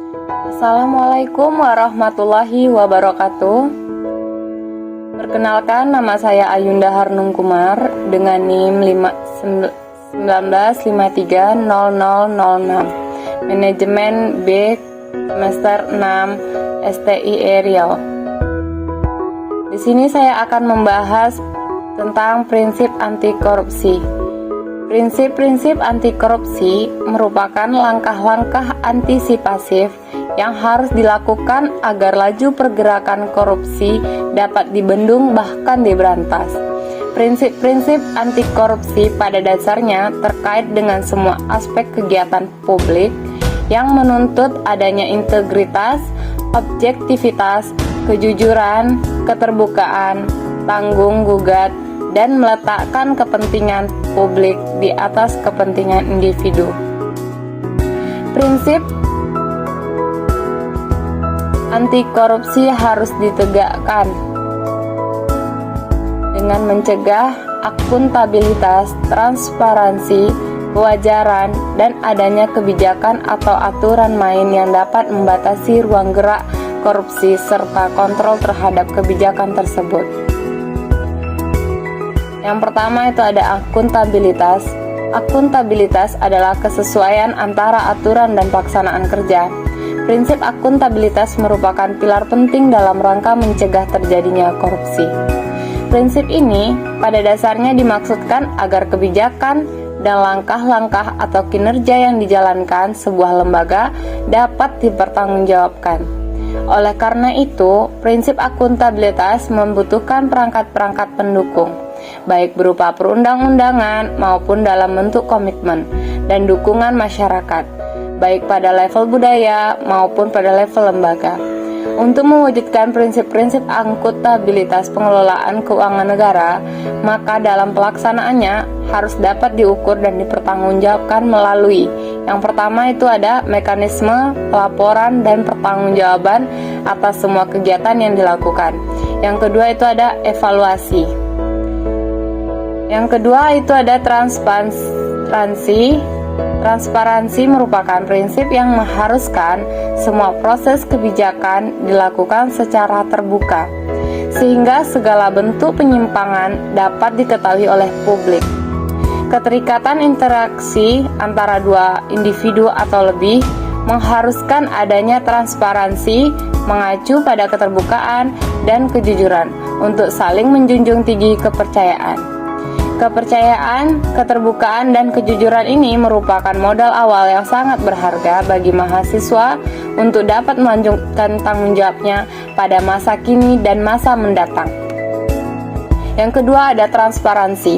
Assalamualaikum warahmatullahi wabarakatuh. Perkenalkan, nama saya Ayunda Harnung Kumar dengan NIM 19530006, Manajemen B semester 6 STIE Riau. Di sini saya akan membahas tentang prinsip anti korupsi. Prinsip-prinsip anti korupsi merupakan langkah-langkah antisipasif yang harus dilakukan agar laju pergerakan korupsi dapat dibendung bahkan diberantas. Prinsip-prinsip anti korupsi pada dasarnya terkait dengan semua aspek kegiatan publik yang menuntut adanya integritas, objektivitas, kejujuran, keterbukaan, tanggung gugat, dan meletakkan kepentingan publik di atas kepentingan individu. Prinsip anti korupsi harus ditegakkan dengan mencegah akuntabilitas, transparansi, kewajaran, dan adanya kebijakan atau aturan main yang dapat membatasi ruang gerak korupsi serta kontrol terhadap kebijakan tersebut. Yang pertama itu ada akuntabilitas. Akuntabilitas adalah kesesuaian antara aturan dan pelaksanaan kerja. Prinsip akuntabilitas merupakan pilar penting dalam rangka mencegah terjadinya korupsi. Prinsip ini pada dasarnya dimaksudkan agar kebijakan dan langkah-langkah atau kinerja yang dijalankan sebuah lembaga dapat dipertanggungjawabkan. Oleh karena itu, prinsip akuntabilitas membutuhkan perangkat-perangkat pendukung, baik berupa perundang-undangan maupun dalam bentuk komitmen dan dukungan masyarakat, baik pada level budaya maupun pada level lembaga. Untuk mewujudkan prinsip-prinsip akuntabilitas pengelolaan keuangan negara, maka dalam pelaksanaannya harus dapat diukur dan dipertanggungjawabkan melalui yang pertama itu ada mekanisme pelaporan dan pertanggungjawaban atas semua kegiatan yang dilakukan. Yang kedua itu ada evaluasi. Yang kedua itu ada transparansi. Transparansi merupakan prinsip yang mengharuskan semua proses kebijakan dilakukan secara terbuka, sehingga segala bentuk penyimpangan dapat diketahui oleh publik. Keterikatan interaksi antara dua individu atau lebih mengharuskan adanya transparansi, mengacu pada keterbukaan dan kejujuran untuk saling menjunjung tinggi kepercayaan. Kepercayaan, keterbukaan, dan kejujuran ini merupakan modal awal yang sangat berharga bagi mahasiswa untuk dapat melanjutkan tanggung jawabnya pada masa kini dan masa mendatang. Yang kedua ada transparansi.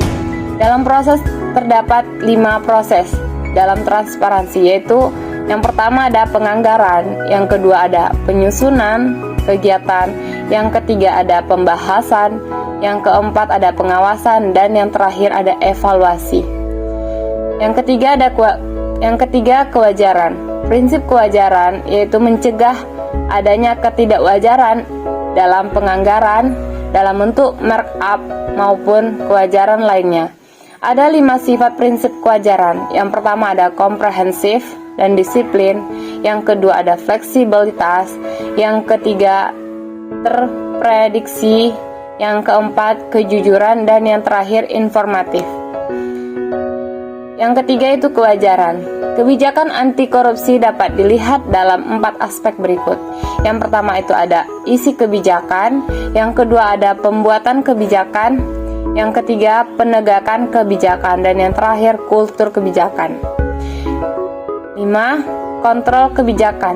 Dalam proses terdapat 5 proses dalam transparansi, yaitu yang pertama ada penganggaran, yang kedua ada penyusunan kegiatan, yang ketiga ada pembahasan, yang keempat ada pengawasan, dan yang terakhir ada evaluasi. Yang ketiga kewajaran. Prinsip kewajaran yaitu mencegah adanya ketidakwajaran dalam penganggaran dalam bentuk markup maupun kewajaran lainnya. Ada 5 sifat prinsip kewajaran. Yang pertama ada komprehensif dan disiplin, yang kedua ada fleksibilitas, yang ketiga terprediksi, yang keempat kejujuran, dan yang terakhir informatif. Yang ketiga itu kewajaran. Kebijakan anti korupsi dapat dilihat dalam 4 aspek berikut. Yang pertama itu ada isi kebijakan, yang kedua ada pembuatan kebijakan, yang ketiga penegakan kebijakan, dan yang terakhir kultur kebijakan. 5. Kontrol kebijakan.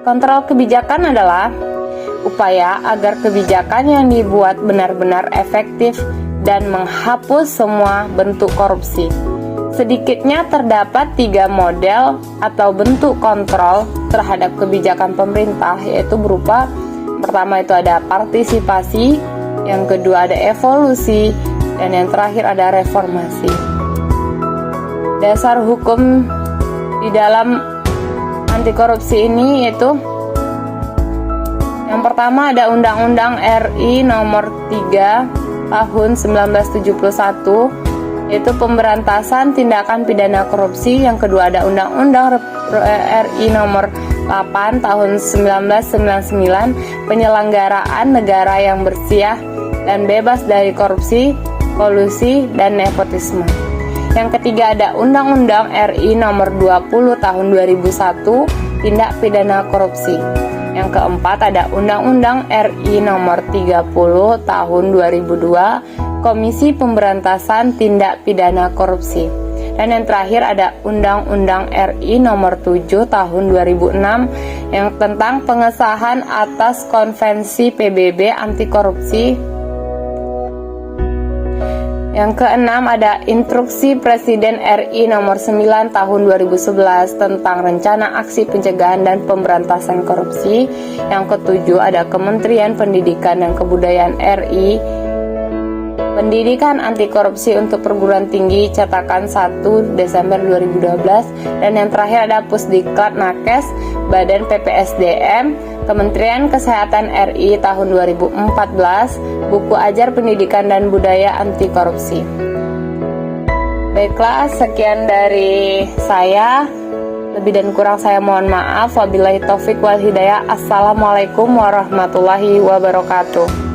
Kontrol kebijakan adalah upaya agar kebijakan yang dibuat benar-benar efektif dan menghapus semua bentuk korupsi. Sedikitnya terdapat 3 model atau bentuk kontrol terhadap kebijakan pemerintah, yaitu berupa pertama itu ada partisipasi, yang kedua ada evolusi, dan yang terakhir ada reformasi. Dasar hukum di dalam anti korupsi ini yaitu yang pertama ada Undang-Undang RI nomor 3 tahun 1971, yaitu pemberantasan tindakan pidana korupsi. Yang kedua ada Undang-Undang RI nomor 8 tahun 1999, penyelenggaraan negara yang bersih dan bebas dari korupsi, kolusi, dan nepotisme. Yang ketiga ada Undang-Undang RI Nomor 20 Tahun 2001, Tindak Pidana Korupsi. Yang keempat ada Undang-Undang RI Nomor 30 Tahun 2002, Komisi Pemberantasan Tindak Pidana Korupsi. Dan yang terakhir ada Undang-Undang RI Nomor 7 Tahun 2006 yang tentang pengesahan atas Konvensi PBB anti korupsi. Yang keenam ada Instruksi Presiden RI Nomor 9 Tahun 2011 tentang Rencana Aksi Pencegahan dan Pemberantasan Korupsi. Yang ketujuh ada Kementerian Pendidikan dan Kebudayaan RI, Pendidikan Anti Korupsi untuk Perguruan Tinggi, cetakan 1 Desember 2012. Dan yang terakhir ada Pusdiklat Nakes, Badan PPSDM, Kementerian Kesehatan RI tahun 2014, Buku Ajar Pendidikan dan Budaya Anti Korupsi. Baiklah, sekian dari saya. Lebih dan kurang saya mohon maaf. Wabillahi taufik wal hidayah. Assalamualaikum warahmatullahi wabarakatuh.